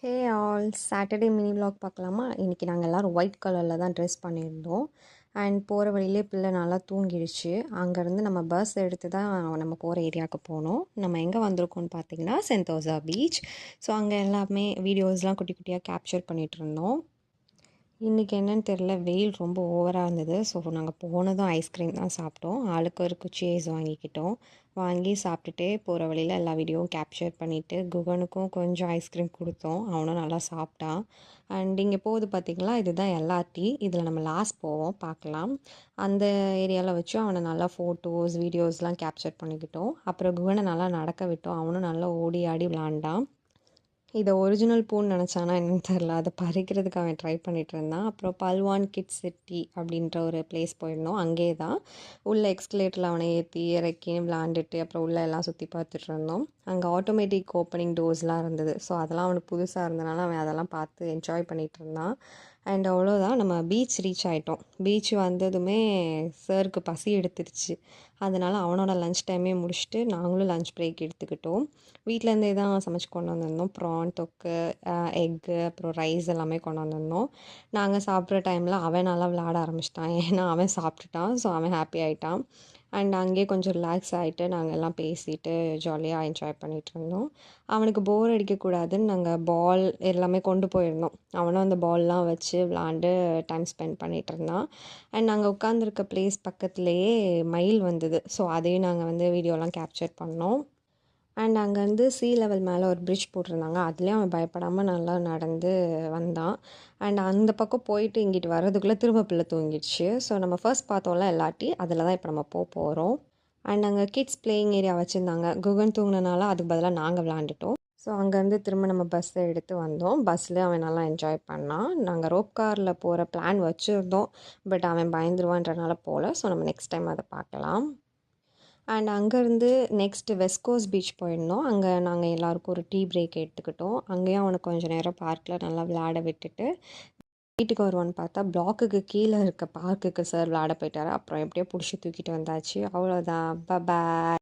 Hey all Saturday mini vlog பார்க்கலாமா? இன்றைக்கி நாங்கள் எல்லோரும் ஒயிட் கலரில் தான் ட்ரெஸ் பண்ணியிருந்தோம். அண்ட் போகிற வழியிலே பிள்ளை நல்லா தூங்கிடுச்சு. அங்கேருந்து நம்ம பஸ் எடுத்து தான் நம்ம போகிற ஏரியாவுக்கு போனோம். நம்ம எங்கே வந்திருக்கோம்னு பார்த்தீங்கன்னா சென்தோசா பீச். ஸோ அங்கே எல்லாமே வீடியோஸ்லாம் குட்டி குட்டியாக கேப்சர் பண்ணிகிட்டு இருந்தோம். இன்றைக்கி என்னன்னு தெரில, வெயில் ரொம்ப ஓவராக இருந்தது. ஸோ நாங்கள் போனதும் ஐஸ்கிரீம் தான் சாப்பிட்டோம். ஆளுக்கு ஒரு குச்சி ஐஸ் வாங்கிக்கிட்டோம். வாங்கி சாப்பிட்டுட்டே போகிற வழியில் எல்லா வீடியோவும் கேப்சர் பண்ணிவிட்டு குகனுக்கும் கொஞ்சம் ஐஸ்கிரீம் கொடுத்தோம். அவனும் நல்லா சாப்பிட்டான். அண்ட் இங்கே போகுது பார்த்திங்களா, இதுதான் எல்ஆர்டி. இதில் நம்ம லாஸ்ட் போவோம், பார்க்கலாம். அந்த ஏரியாவில் வச்சு அவனை நல்லா ஃபோட்டோஸ் வீடியோஸ்லாம் கேப்சர் பண்ணிக்கிட்டோம். அப்புறம் குகனை நல்லா நடக்க விட்டோம். அவனும் நல்லா ஓடி ஆடி விளாண்டான். இதை ஒரிஜினல் பூன்னு நினச்சானா என்னன்னு தெரில, அதை பறிக்கிறதுக்கு அவன் ட்ரை பண்ணிகிட்டு இருந்தான். அப்புறம் பல்வான் கிட்ஸ் சிட்டி அப்படின்ற ஒரு பிளேஸ் போயிருந்தோம். அங்கே தான் உள்ள எக்ஸ்கலேட்டரில் அவனை ஏற்றி இறக்கின்னு விளாண்டுட்டு அப்புறம் உள்ளே எல்லாம் சுற்றி பார்த்துட்டு இருந்தோம். அங்கே ஆட்டோமேட்டிக் ஓப்பனிங் டோர்ஸ்லாம் இருந்தது. ஸோ அதெல்லாம் அவனுக்கு புதுசாக இருந்தனால அவன் அதெல்லாம் பார்த்து என்ஜாய் பண்ணிகிட்டு இருந்தான். அண்ட் அவ்வளோதான், நம்ம பீச் ரீச் ஆகிட்டோம். பீச் வந்ததுமே சருக்கு பசி எடுத்துருச்சு. அதனால் அவனோட லன்ச் டைமே முடிச்சுட்டு நாங்களும் லன்ச் பிரேக் எடுத்துக்கிட்டோம். வீட்டிலேருந்தே தான் சமைச்சு கொண்டு வந்திருந்தோம். ப்ரான் தொக்கு, எக்கு, அப்புறம் ரைஸ் எல்லாமே கொண்டு வந்திருந்தோம். நாங்கள் சாப்பிட்ற டைமில் அவன் நல்லா விளாட ஆரம்பிச்சிட்டான். ஏன்னா அவன் சாப்பிட்டுட்டான். ஸோ அவன் ஹாப்பி ஆகிட்டான். அண்ட் அங்கேயே கொஞ்சம் ரிலாக்ஸ் ஆகிட்டு நாங்கள் எல்லாம் பேசிட்டு ஜாலியாக என்ஜாய் பண்ணிகிட்டு இருந்தோம். அவனுக்கு போர் அடிக்கக்கூடாதுன்னு நாங்கள் பால் எல்லாமே கொண்டு போயிருந்தோம். அவனும் அந்த பால்லாம் வச்சு விளாண்டு டைம் ஸ்பெண்ட் பண்ணிகிட்டு இருந்தான். அண்ட் நாங்கள் உட்காந்துருக்க பிளேஸ் பக்கத்துலேயே மயில் வந்தது. ஸோ அதையும் நாங்கள் வந்து வீடியோலாம் கேப்சர் பண்ணோம். அண்ட் அங்கேருந்து லெவல் மேலே ஒரு பிரிட்ஜ் போட்டிருந்தாங்க. அதுலேயும் அவன் பயப்படாமல் நல்லா நடந்து வந்தான். அண்ட் அந்த பக்கம் போயிட்டு இங்கிட்டு வர்றதுக்குள்ளே திரும்ப பிள்ளை தூங்கிடுச்சு. ஸோ நம்ம ஃபர்ஸ்ட் பார்த்தோம்ல எல்லாட்டி, அதில் தான் இப்போ நம்ம போகிறோம். அண்ட் அங்கே கிட்ஸ் பிளேயிங் ஏரியா வச்சுருந்தாங்க. குகன் தூங்கினால அதுக்கு பதிலாக நாங்கள் விளாண்டுட்டோம். ஸோ அங்கேருந்து திரும்ப நம்ம பஸ்ஸை எடுத்து வந்தோம். பஸ்ஸில் அவன் நல்லா என்ஜாய் பண்ணான். நாங்கள் ரோப் காரில் போகிற பிளான் வச்சுருந்தோம். பட் அவன் பயந்துருவான்றனால போகல. ஸோ நம்ம நெக்ஸ்ட் டைம் அதை பார்க்கலாம். அண்ட் அங்கேருந்து நெக்ஸ்ட்டு வெஸ்ட் கோஸ்ட் பீச் போயிருந்தோம். அங்கே நாங்கள் எல்லாருக்கும் ஒரு டீ பிரேக் எடுத்துக்கிட்டோம். அங்கேயும் அவனுக்கு கொஞ்சம் நேரம் பார்க்கில் நல்லா விளையாட விட்டுட்டு வீட்டுக்கு வருவான்னு பார்த்தா பிளாக்குக்கு கீழே இருக்க பார்க்குக்கு சார் விளையாட போயிட்டார். அப்புறம் எப்படியோ பிடிச்சி தூக்கிட்டு வந்தாச்சு. அவ்வளோதான். பாய்.